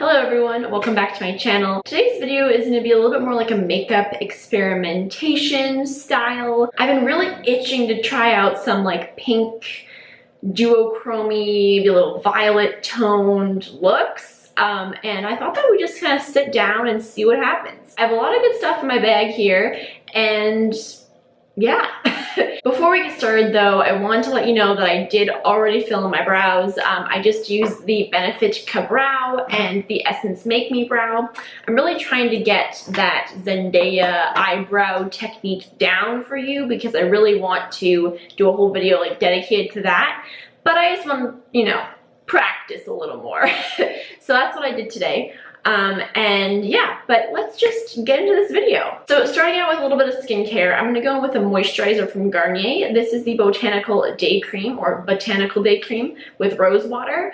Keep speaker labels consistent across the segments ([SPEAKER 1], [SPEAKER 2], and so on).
[SPEAKER 1] Hello everyone, welcome back to my channel. Today's video is going to be a little bit more like a makeup experimentation style. I've been really itching to try out some like pink, duochrome-y, maybe a little violet toned looks. And I thought that we'd just kind of sit down and see what happens. I have a lot of good stuff in my bag here, and yeah. Before we get started though, I want to let you know that I did already fill in my brows. I just used the Benefit Ka-Brow and the Essence Make Me Brow. I'm really trying to get that Zendaya eyebrow technique down for you because I really want to do a whole video like dedicated to that. But I just want to, you know, practice a little more. So that's what I did today. And yeah, but let's just get into this video. So starting out with a little bit of skincare, I'm going to go in with a moisturizer from Garnier. This is the Botanical Day Cream, or Botanical Day Cream with rose water.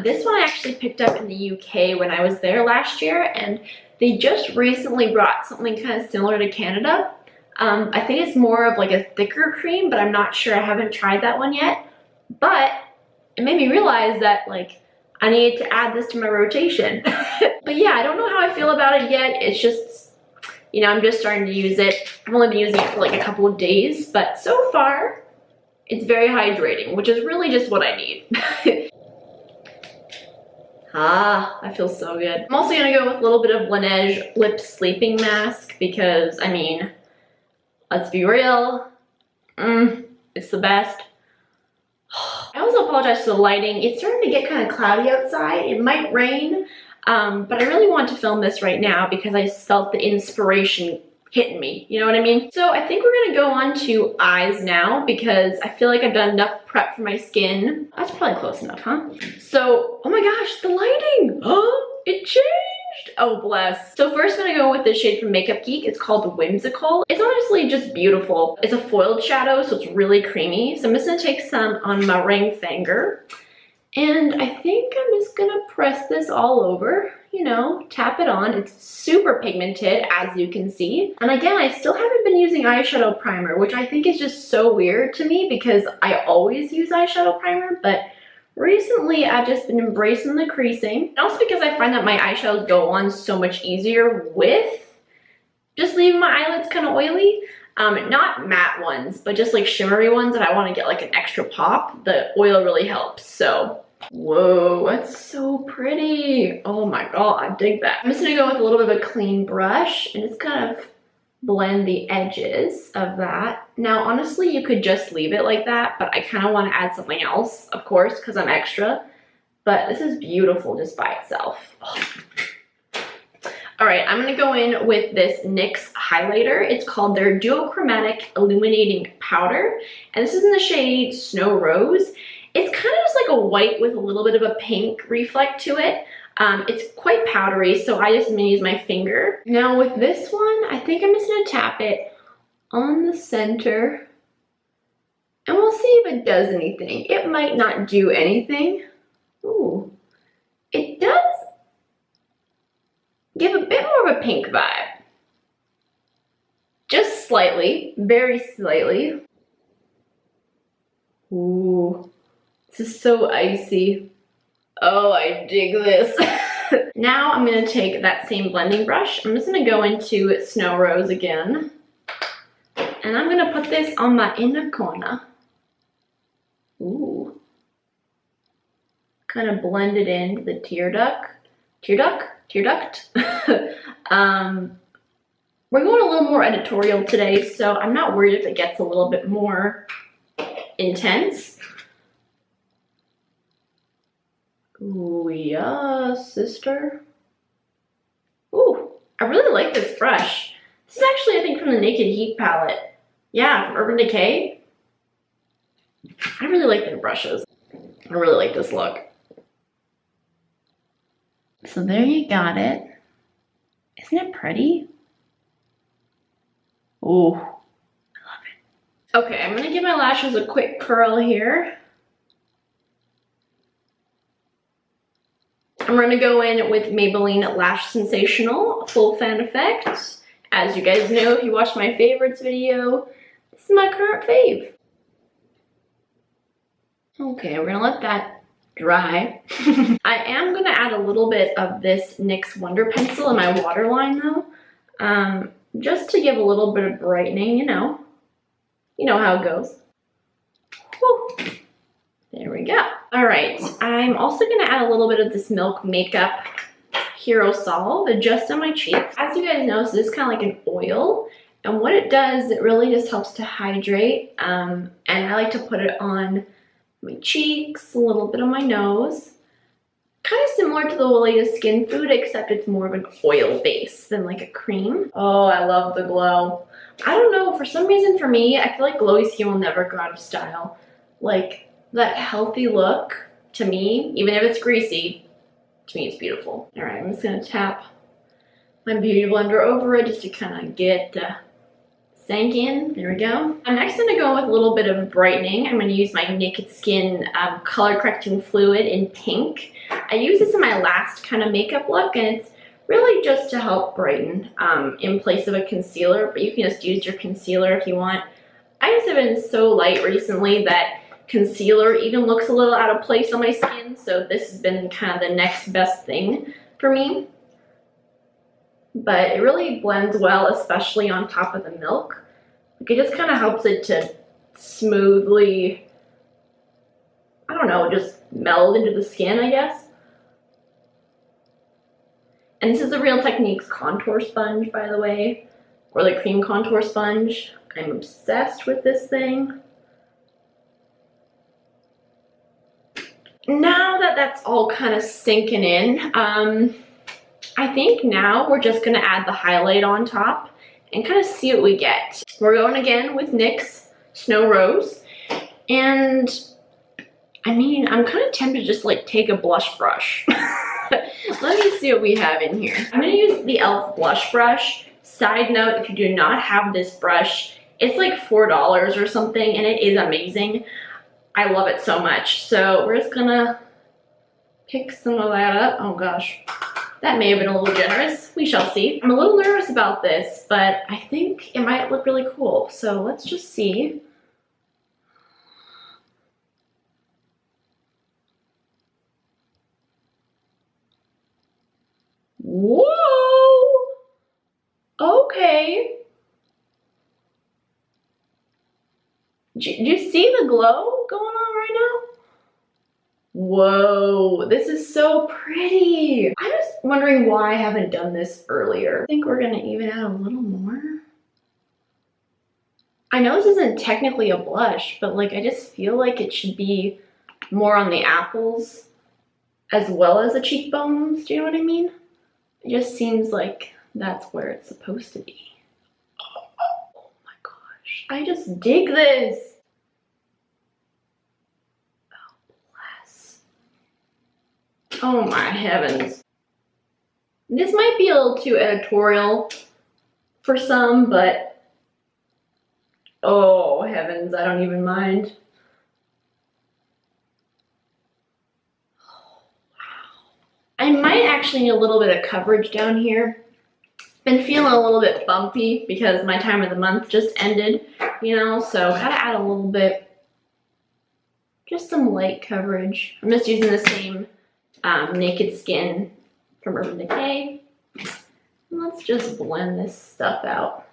[SPEAKER 1] This one I actually picked up in the UK when I was there last year, and they just recently brought something kind of similar to Canada. I think it's more of like a thicker cream, but I'm not sure. I haven't tried that one yet. But it made me realize that like I need to add this to my rotation. But yeah, I don't know how I feel about it yet. It's just, you know, I'm just starting to use it. I've only been using it for like a couple of days, but so far it's very hydrating, which is really just what I need. I feel so good. I'm also gonna go with a little bit of Laneige Lip Sleeping Mask because, I mean, let's be real, it's the best. I also apologize for the lighting. It's starting to get kind of cloudy outside. It might rain, but I really want to film this right now because I felt the inspiration hitting me. You know what I mean? So I think we're gonna go on to eyes now because I feel like I've done enough prep for my skin. That's probably close enough, huh? So, oh my gosh, the lighting! Oh, it changed! Oh, bless. So first I'm gonna go with this shade from Makeup Geek. It's called Whimsical. It's honestly just beautiful. It's a foiled shadow, so it's really creamy. So I'm just gonna take some on my ring finger. And I think I'm just gonna press this all over, you know, tap it on. It's super pigmented, as you can see. And again, I still haven't been using eyeshadow primer, which I think is just so weird to me because I always use eyeshadow primer, but recently I've just been embracing the creasing. And also because I find that my eyeshadows go on so much easier with just leaving my eyelids kind of oily. Not matte ones, but just like shimmery ones that I want to get like an extra pop. The oil really helps, so. Whoa, that's so pretty. Oh my god, I dig that. I'm just gonna go with a little bit of a clean brush and just kind of blend the edges of that. Now, honestly, you could just leave it like that, but I kind of want to add something else, of course, because I'm extra. But this is beautiful just by itself. Oh. All right, I'm gonna go in with this NYX highlighter. It's called their Duochromatic Illuminating Powder, and this is in the shade Snow Rose. It's kind of just like a white with a little bit of a pink reflect to it. It's quite powdery, so I just am gonna use my finger. Now with this one, I think I'm just gonna tap it on the center, and we'll see if it does anything. It might not do anything. Ooh, it does give a bit more of a pink vibe. Just slightly, very slightly. Ooh, this is so icy. Oh, I dig this. Now I'm gonna take that same blending brush. I'm just gonna go into Snow Rose again. And I'm gonna put this on my inner corner. Ooh. Kind of blend it into the tear duct. Tear duct? We're going a little more editorial today, so I'm not worried if it gets a little bit more intense. Ooh, yeah, sister. Ooh, I really like this brush. This is actually, I think, from the Naked Heat palette. Yeah, from Urban Decay. I really like their brushes. I really like this look. So there you got it. Isn't it pretty? Oh, I love it. Okay, I'm gonna give my lashes a quick curl here. I'm gonna go in with Maybelline Lash Sensational Full Fan Effect. As you guys know, if you watched my favorites video, this is my current fave. Okay, we're gonna let that dry. I am gonna add a little bit of this NYX Wonder Pencil in my waterline though, just to give a little bit of brightening, you know how it goes. Whew. There we go. All right, I'm also gonna add a little bit of this Milk Makeup Hero Salve just on my cheeks. As you guys know, so this is kind of like an oil, and what it does, it really just helps to hydrate, and I like to put it on my cheeks, a little bit on my nose. Kind of similar to the latest Skin Food, except it's more of an oil base than like a cream. Oh, I love the glow. I don't know, for some reason for me, I feel like glowy skin will never go out of style. Like, that healthy look, to me, even if it's greasy, to me it's beautiful. All right, I'm just gonna tap my beauty blender over it just to kind of get sank in. There we go. I'm next gonna go with a little bit of brightening. I'm gonna use my Naked Skin color correcting fluid in pink. I used this in my last kind of makeup look, and it's really just to help brighten in place of a concealer, but you can just use your concealer if you want. I just have been so light recently that concealer even looks a little out of place on my skin, so this has been kind of the next best thing for me. But it really blends well, especially on top of the milk. Like, it just kind of helps it to smoothly, I don't know, just meld into the skin, I guess. And this is the Real Techniques contour sponge, by the way, or the cream contour sponge. I'm obsessed with this thing. Now that that's all kind of sinking in, I think now we're just gonna add the highlight on top and kind of see what we get. We're going again with NYX Snow Rose, and I mean, I'm kind of tempted to just like take a blush brush. Let me see what we have in here. I'm gonna use the e.l.f. blush brush. Side note, if you do not have this brush, it's like $4 or something, and it is amazing. I love it so much. So we're just gonna pick some of that up. Oh gosh, that may have been a little generous. We shall see. I'm a little nervous about this, but I think it might look really cool. So let's just see. Whoa! Okay. Do you see the glow going on right now? Whoa, this is so pretty. I'm just wondering why I haven't done this earlier. I think we're gonna even add a little more. I know this isn't technically a blush, but like, I just feel like it should be more on the apples as well as the cheekbones. Do you know what I mean? It just seems like that's where it's supposed to be. Oh my gosh, I just dig this. Oh my heavens. This might be a little too editorial for some, but oh heavens, I don't even mind. Oh, wow. I might actually need a little bit of coverage down here. Been feeling a little bit bumpy because my time of the month just ended, you know, so gotta add a little bit, just some light coverage. I'm just using the same Naked Skin from Urban Decay. Let's just blend this stuff out.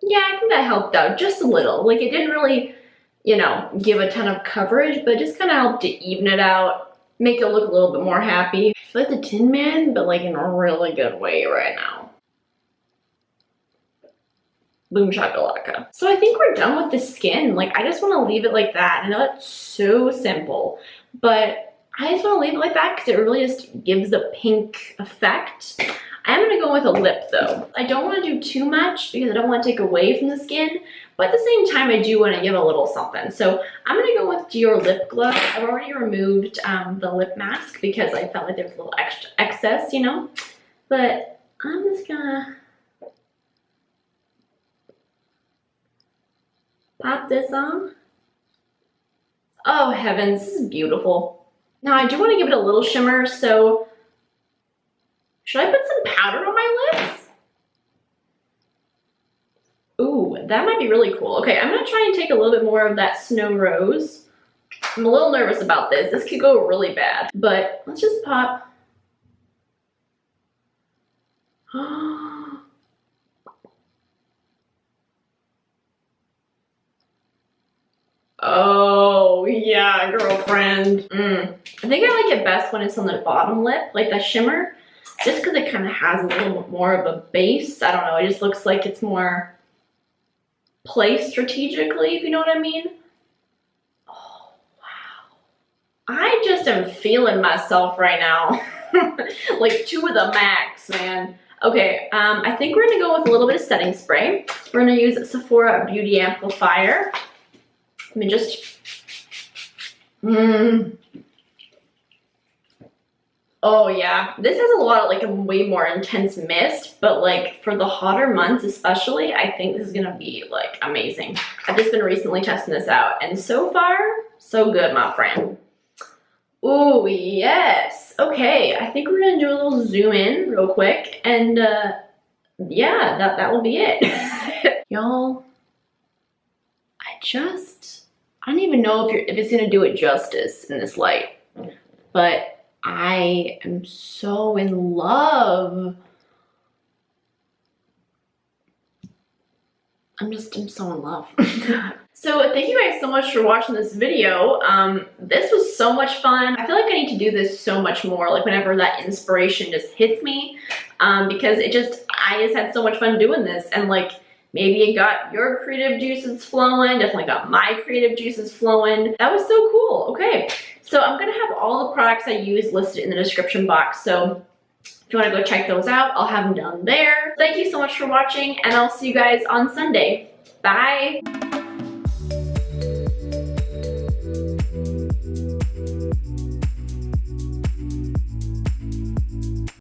[SPEAKER 1] Yeah, I think that helped out just a little. Like, it didn't really, you know, give a ton of coverage, but it just kind of helped to even it out, make it look a little bit more happy. I feel like the Tin Man, but like in a really good way right now. Boom shakalaka. So I think we're done with the skin. Like, I just want to leave it like that. I know it's so simple, but I just want to leave it like that because it really just gives the pink effect. I'm going to go with a lip though. I don't want to do too much because I don't want to take away from the skin, but at the same time I do want to give a little something. So I'm going to go with Dior Lip Glow. I've already removed the lip mask because I felt like there was a little extra excess, you know, but I'm just gonna pop this on. Oh heavens, this is beautiful. Now I do want to give it a little shimmer, so should I put some powder on my lips? Ooh, that might be really cool. Okay, I'm gonna try and take a little bit more of that Snow Rose. I'm a little nervous about this. This could go really bad, but let's just pop. Oh, yeah, girlfriend. I think I like it best when it's on the bottom lip, like the shimmer, just because it kind of has a little more of a base. I don't know, it just looks like it's more placed strategically, if you know what I mean. Oh, wow. I just am feeling myself right now. Like to the max, man. Okay, I think we're gonna go with a little bit of setting spray. We're gonna use Sephora Beauty Amplifier. Let me just, oh yeah, this has a lot of like a way more intense mist, but like for the hotter months especially, I think this is gonna be like amazing. I've just been recently testing this out and so far, so good, my friend. Ooh, yes. Okay, I think we're gonna do a little zoom in real quick and yeah, that will be it. Y'all, I don't even know if it's gonna do it justice in this light, but I am so in love. I'm so in love. So thank you guys so much for watching this video. This was so much fun. I feel like I need to do this so much more, like whenever that inspiration just hits me, because I just had so much fun doing this, and like, maybe it got your creative juices flowing, definitely got my creative juices flowing. That was so cool. Okay, so I'm gonna have all the products I use listed in the description box. So if you wanna go check those out, I'll have them down there. Thank you so much for watching, and I'll see you guys on Sunday. Bye.